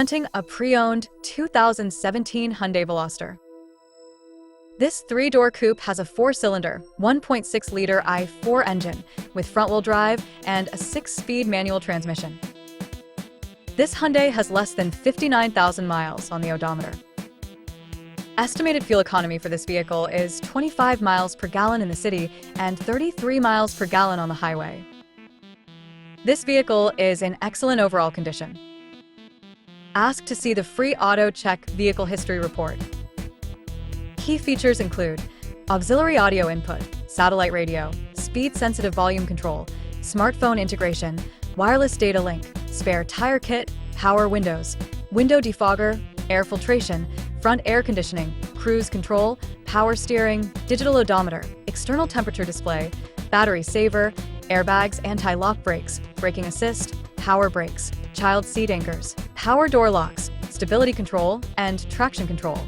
Presenting a pre-owned 2017 Hyundai VELOSTER. This three-door coupe has a four-cylinder, 1.6-liter i4 engine with front-wheel drive and a 6-speed manual transmission. This Hyundai has less than 59,000 miles on the odometer. Estimated fuel economy for this vehicle is 25 miles per gallon in the city and 33 miles per gallon on the highway. This vehicle is in excellent overall condition. Ask to see the free Auto Check Vehicle History Report. Key features include auxiliary audio input, satellite radio, speed-sensitive volume control, smartphone integration, wireless data link, spare tire kit, power windows, window defogger, air filtration, front air conditioning, cruise control, power steering, digital odometer, external temperature display, battery saver, airbags, anti-lock brakes, braking assist, power brakes, child seat anchors, power door locks, stability control, and traction control.